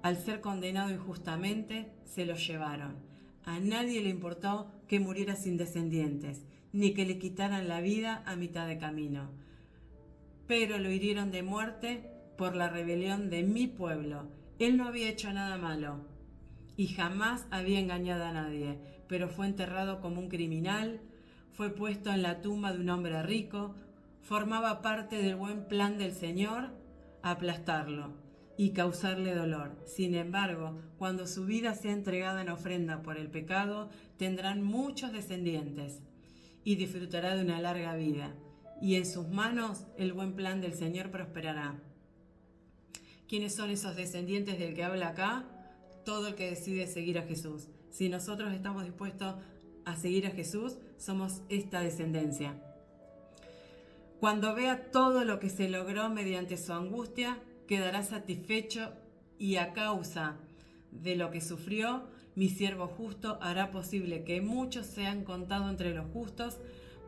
S1: Al ser condenado injustamente, se lo llevaron. A nadie le importó que muriera sin descendientes, ni que le quitaran la vida a mitad de camino. Pero lo hirieron de muerte por la rebelión de mi pueblo. Él no había hecho nada malo y jamás había engañado a nadie, pero fue enterrado como un criminal, fue puesto en la tumba de un hombre rico, formaba parte del buen plan del Señor aplastarlo y causarle dolor. Sin embargo, cuando su vida sea entregada en ofrenda por el pecado, tendrán muchos descendientes y disfrutará de una larga vida, y en sus manos el buen plan del Señor prosperará. ¿Quiénes son esos descendientes del que habla acá? Todo el que decide seguir a Jesús. Si nosotros estamos dispuestos a seguir a Jesús, somos esta descendencia. Cuando vea todo lo que se logró mediante su angustia, quedará satisfecho, y a causa de lo que sufrió, mi siervo justo hará posible que muchos sean contados entre los justos,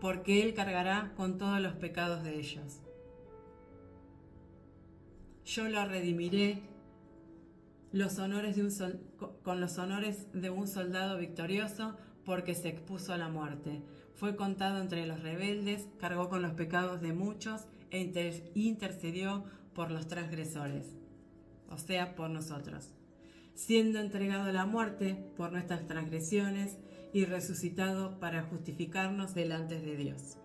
S1: porque él cargará con todos los pecados de ellos. Yo lo redimiré con los honores de un soldado victorioso, porque se expuso a la muerte. Fue contado entre los rebeldes, cargó con los pecados de muchos e intercedió por los transgresores, o sea, por nosotros, siendo entregado a la muerte por nuestras transgresiones y resucitado para justificarnos delante de Dios.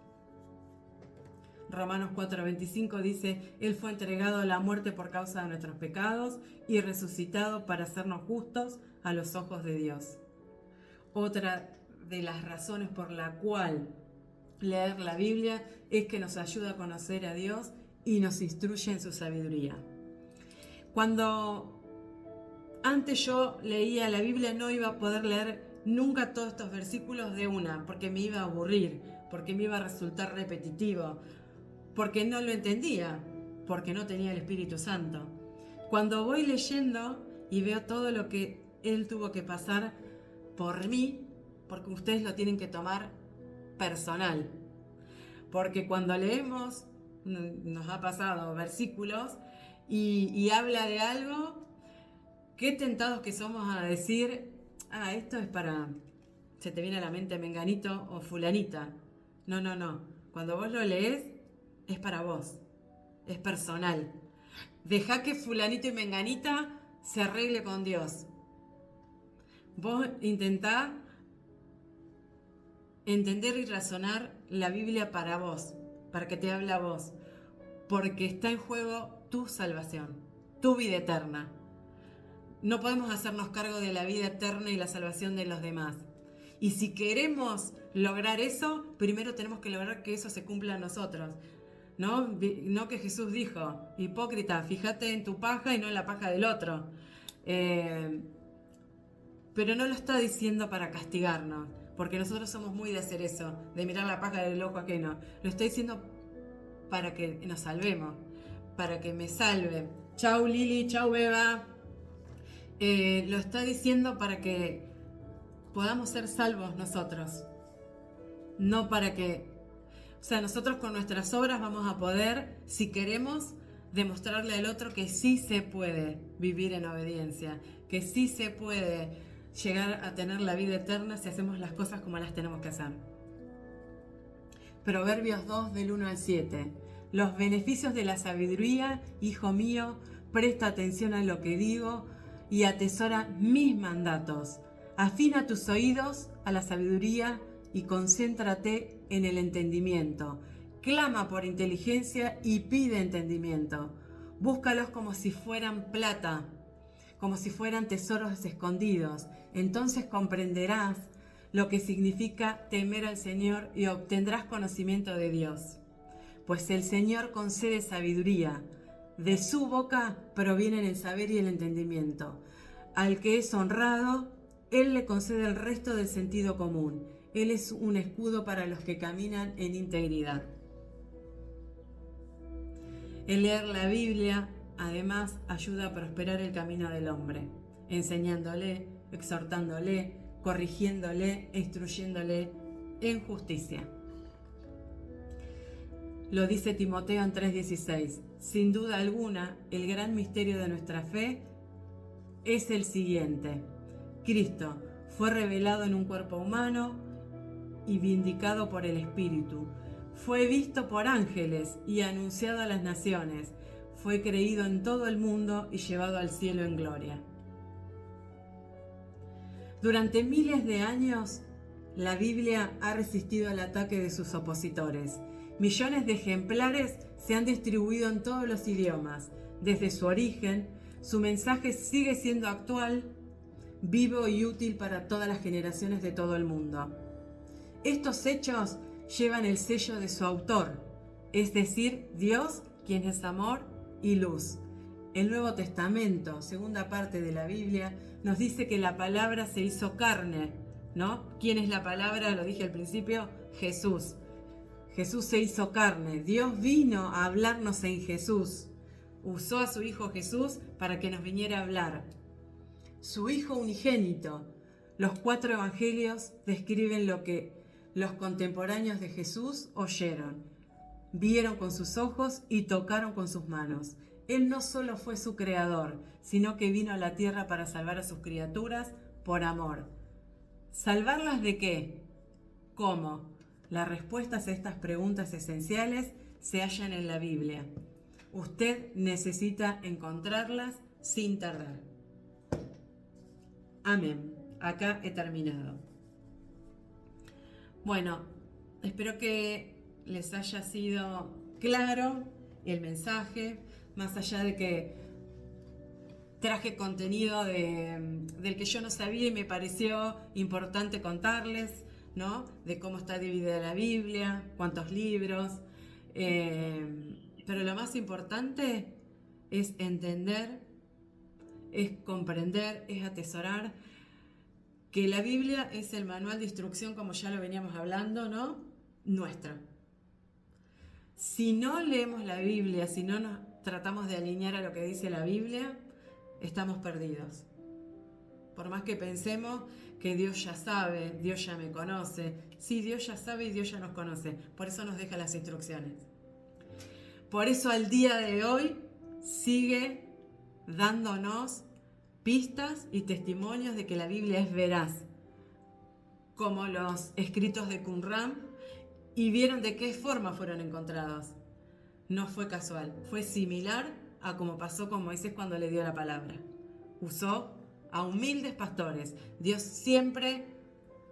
S1: Romanos 4:25 dice: Él fue entregado a la muerte por causa de nuestros pecados y resucitado para hacernos justos a los ojos de Dios. Otra de las razones por la cual leer la Biblia es que nos ayuda a conocer a Dios y nos instruye en su sabiduría. Cuando antes yo leía la Biblia, no iba a poder leer nunca todos estos versículos de una, porque me iba a aburrir, porque me iba a resultar repetitivo, porque no lo entendía, porque no tenía el Espíritu Santo. Cuando voy leyendo y veo todo lo que Él tuvo que pasar por mí, porque ustedes lo tienen que tomar personal. Porque cuando leemos, nos ha pasado versículos y habla de algo, qué tentados que somos a decir, esto es para, se te viene a la mente menganito o fulanita. No, no, no. Cuando vos lo lees, es para vos, es personal. Deja que fulanito y menganita se arregle con Dios. Vos intentá entender y razonar la Biblia para vos, para que te hable a vos, porque está en juego tu salvación, tu vida eterna. No podemos hacernos cargo de la vida eterna y la salvación de los demás. Y si queremos lograr eso, primero tenemos que lograr que eso se cumpla en nosotros. No que Jesús dijo, hipócrita, fíjate en tu paja y no en la paja del otro. Pero no lo está diciendo para castigarnos, porque nosotros somos muy de hacer eso, de mirar la paja del ojo ajeno. Lo está diciendo para que nos salvemos, para que me salve. Chau Lili, chau Beba. Lo está diciendo para que podamos ser salvos nosotros. No para que... O sea, nosotros con nuestras obras vamos a poder, si queremos, demostrarle al otro que sí se puede vivir en obediencia, que sí se puede llegar a tener la vida eterna si hacemos las cosas como las tenemos que hacer. Proverbios 2 del 1 al 7. Los beneficios de la sabiduría, hijo mío, presta atención a lo que digo y atesora mis mandatos. Afina tus oídos a la sabiduría y concéntrate en el entendimiento. Clama por inteligencia y pide entendimiento. Búscalos como si fueran plata, como si fueran tesoros escondidos. Entonces comprenderás lo que significa temer al Señor y obtendrás conocimiento de Dios. Pues el Señor concede sabiduría. De su boca provienen el saber y el entendimiento. Al que es honrado, Él le concede el resto del sentido común. Él es un escudo para los que caminan en integridad. El leer la Biblia, además, ayuda a prosperar el camino del hombre, enseñándole, exhortándole, corrigiéndole e instruyéndole en justicia. Lo dice Timoteo en 3:16. Sin duda alguna, el gran misterio de nuestra fe es el siguiente. Cristo fue revelado en un cuerpo humano y vindicado por el Espíritu. Fue visto por ángeles y anunciado a las naciones. Fue creído en todo el mundo y llevado al cielo en gloria. Durante miles de años, la Biblia ha resistido al ataque de sus opositores. Millones de ejemplares se han distribuido en todos los idiomas. Desde su origen, su mensaje sigue siendo actual, vivo y útil para todas las generaciones de todo el mundo. Estos hechos llevan el sello de su autor, es decir, Dios, quien es amor y luz. El Nuevo Testamento, segunda parte de la Biblia, nos dice que la palabra se hizo carne, ¿no? ¿Quién es la palabra? Lo dije al principio, Jesús. Jesús se hizo carne. Dios vino a hablarnos en Jesús. Usó a su Hijo Jesús para que nos viniera a hablar. Su Hijo unigénito. Los 4 evangelios describen lo que los contemporáneos de Jesús oyeron, vieron con sus ojos y tocaron con sus manos. Él no solo fue su creador, sino que vino a la tierra para salvar a sus criaturas por amor. ¿Salvarlas de qué? ¿Cómo? Las respuestas a estas preguntas esenciales se hallan en la Biblia. Usted necesita encontrarlas sin tardar. Amén. Acá he terminado. Bueno, espero que les haya sido claro el mensaje, más allá de que traje contenido del que yo no sabía y me pareció importante contarles, ¿no? De cómo está dividida la Biblia, cuántos libros. Pero lo más importante es entender, es comprender, es atesorar que la Biblia es el manual de instrucción, como ya lo veníamos hablando, ¿no? Nuestro. Si no leemos la Biblia, si no nos tratamos de alinear a lo que dice la Biblia, estamos perdidos. Por más que pensemos que Dios ya sabe, Dios ya me conoce. Sí, Dios ya sabe y Dios ya nos conoce. Por eso nos deja las instrucciones. Por eso al día de hoy sigue dándonos pistas y testimonios de que la Biblia es veraz, como los escritos de Qumran, y vieron de qué forma fueron encontrados. No fue casual, fue similar a como pasó con Moisés cuando le dio la palabra. Usó a humildes pastores. Dios siempre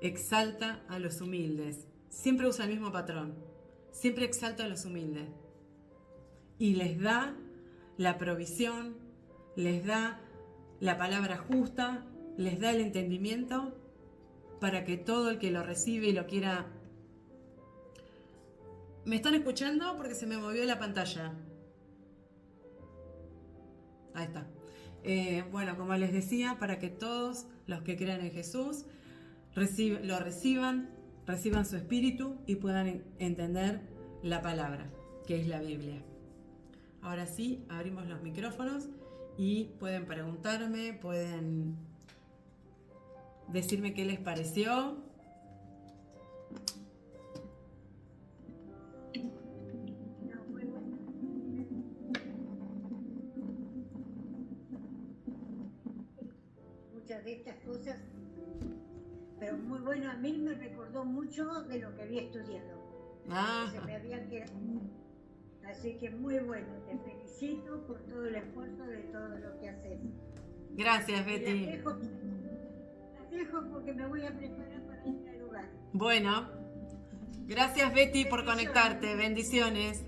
S1: exalta a los humildes, siempre usa el mismo patrón, siempre exalta a los humildes y les da la provisión, les da la palabra justa, les da el entendimiento para que todo el que lo recibe y lo quiera... ¿Me están escuchando? Porque se me movió la pantalla. Ahí está. Bueno, como les decía, para que todos los que crean en Jesús lo reciban su espíritu y puedan entender la palabra, que es la Biblia. Ahora sí, abrimos los micrófonos y pueden preguntarme, pueden decirme qué les pareció.
S2: Muchas de estas cosas, pero muy bueno, a mí me recordó mucho de lo que había estudiado. Se me había quedado. Así que muy bueno, te felicito por todo el esfuerzo de todo lo que haces.
S1: Gracias, Betty.
S2: Las dejo porque me voy a preparar para ir al lugar.
S1: Bueno, gracias Betty por conectarte. Bendiciones.